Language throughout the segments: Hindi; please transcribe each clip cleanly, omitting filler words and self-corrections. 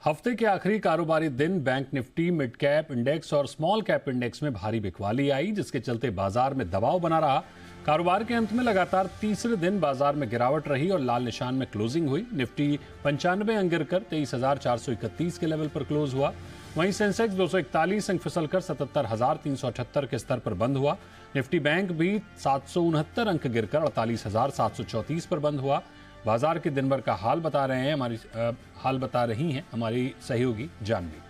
हफ्ते के आखिरी कारोबारी दिन bank Nifty, mid cap index और स्मॉल कैप इंडेक्स में भारी बिकवाली आई, जिसके चलते बाजार में दबाव बना रहा। कारोबार के अंत में लगातार तीसरे दिन बाजार में गिरावट रही और लाल निशान में क्लोजिंग हुई। निफ्टी 95 अंक गिरकर 23,431 के लेवल पर क्लोज हुआ। वहीं सेंसेक्स 241 अंक फिसलकर 77,378 के स्तर पर बंद हुआ। निफ्टी बैंक भी 769 अंक गिरकर 48,734 पर बंद हुआ। बाजार के दिन भर का हाल बता रही हैं हमारी सहयोगी जानवी।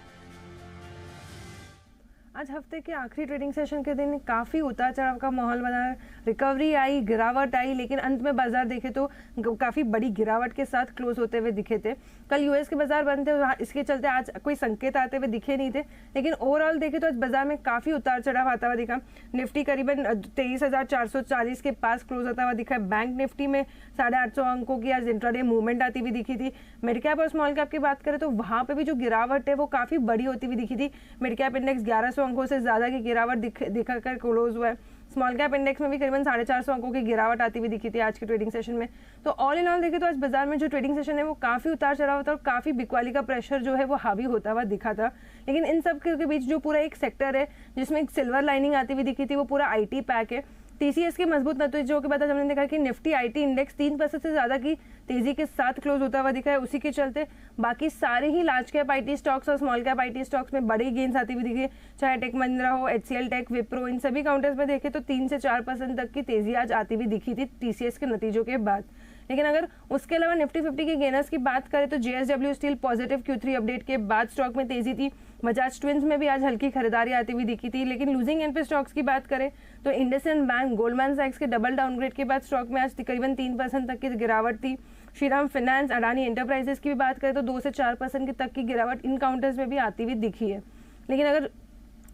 आज हफ्ते के आखिरी ट्रेडिंग सेशन के दिन काफ़ी उतार चढ़ाव का माहौल बना। रिकवरी आई, गिरावट आई, लेकिन अंत में बाजार देखे तो काफ़ी बड़ी गिरावट के साथ क्लोज होते हुए दिखे थे। कल यूएस के बाजार बंद थे, इसके चलते आज कोई संकेत आते हुए दिखे नहीं थे, लेकिन ओवरऑल देखे तो आज बाजार में काफ़ी उतार चढ़ाव आता हुआ दिखा। निफ्टी करीबन 23,440 के पास क्लोज होता हुआ दिखा। बैंक निफ्टी में 850 अंकों की आज इंट्राडे मूवमेंट आती हुई दिखी थी। मिड कैप और स्मॉल कैप की बात करें तो वहाँ पे भी जो गिरावट है वो काफ़ी बड़ी होती हुई दिखी थी। मिड कैप इंडेक्स 1100 अंकों से ज़्यादा की गिरावट दिखाकर क्लोज हुआ है। स्मॉल कैप इंडेक्स में भी करीबन 450 अंकों की गिरावट आती हुई दिखी थी आज के ट्रेडिंग सेशन में। तो ऑल इन ऑल देखें तो आज बाजार में जो ट्रेडिंग सेशन है वो काफ़ी उतार चढ़ाव होता है और काफ़ी बिकवाली का प्रेशर जो है वो हावी होता हुआ दिखा था। लेकिन इन सब के बीच जो पूरा एक सेक्टर है जिसमें एक सिल्वर लाइनिंग आती हुई दिखी थी वो पूरा आईटी पैक है। टीसीएस के मजबूत नतीजों के बाद हमने देखा कि निफ्टी आईटी इंडेक्स 3% से ज़्यादा की तेजी के साथ क्लोज होता हुआ दिखा है। उसी के चलते बाकी सारे ही लार्ज कैप आईटी स्टॉक्स और स्मॉल कैप आईटी स्टॉक्स में बड़ी गेंस आती हुई दिखी, चाहे टेक महिंद्रा हो, एचसीएल टेक, विप्रो, इन सभी काउंटर्स में देखें तो 3 से 4% तक की तेजी आज आती हुई दिखी थी टीसीएस के नतीजों के बाद। लेकिन अगर उसके अलावा निफ्टी 50 के गेनर्स की बात करें तो JSW steel positive Q3 update के बाद स्टॉक में तेजी थी। बजाज ट्विंस में भी आज हल्की खरीदारी आती हुई दिखी थी। लेकिन लूजिंग एंड पे स्टॉक्स की बात करें तो इंडसइंड बैंक, गोल्डमैन सैक्स के डबल डाउनग्रेड के बाद स्टॉक में आज तकरीबन 3% तक की गिरावट थी। श्रीराम फाइनेंस, अडानी एंटरप्राइजेस की भी बात करें तो 2 से 4% तक की गिरावट इन काउंटर्स में भी आती हुई दिखी है। लेकिन अगर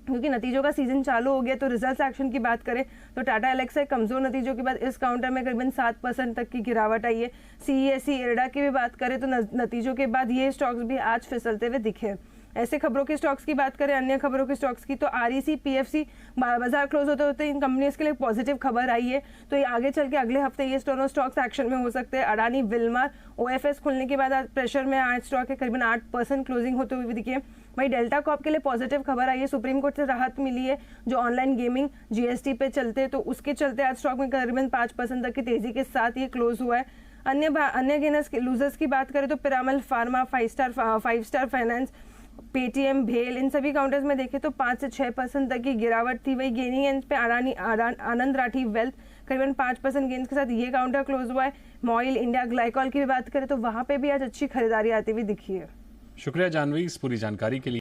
क्योंकि नतीजों का सीजन चालू हो गया तो रिजल्ट एक्शन की बात करें तो टाटा एलेक्सा कमजोर नतीजों के बाद इस काउंटर में करीबन 7% तक की गिरावट आई है। सीईएससी, इरडा की भी बात करें तो नतीजों के बाद ये स्टॉक्स भी आज फिसलते हुए दिखे। ऐसे खबरों के स्टॉक्स की बात करें, अन्य खबरों के स्टॉक्स की, तो आरईसी, पीएफसी बाजार क्लोज होते होते इन कंपनीज के लिए पॉजिटिव खबर आई है। तो ये आगे चल के अगले हफ्ते ये दोनों स्टॉक्स एक्शन में हो सकते हैं। अडानी, विल्मार, ओएफएस खुलने के बाद आज प्रेशर में आज स्टॉक है करीबन 8% क्लोजिंग होते हुए दिखे। वही डेल्टा कॉर्प के लिए पॉजिटिव खबर आई है, सुप्रीम कोर्ट से राहत मिली है जो ऑनलाइन गेमिंग जीएसटी पे चलते, तो उसके चलते आज स्टॉक में करीबन 5% तक की तेजी के साथ ये क्लोज हुआ है। अन्य गेनर्स लूजर्स की बात करें तो Piramal pharma, 5 star finance, Paytm, भेल, इन सभी काउंटर्स में देखें तो 5 से 6% तक की गिरावट थी। वही गेनिंग एंड पे आनंद राठी वेल्थ करीबन 5% गेंस के साथ ये काउंटर क्लोज हुआ है। मॉइल, इंडिया ग्लाइकॉल की भी बात करें तो वहां पे भी आज अच्छी खरीदारी आती हुई दिखी है। शुक्रिया जानवी इस पूरी जानकारी के लिए।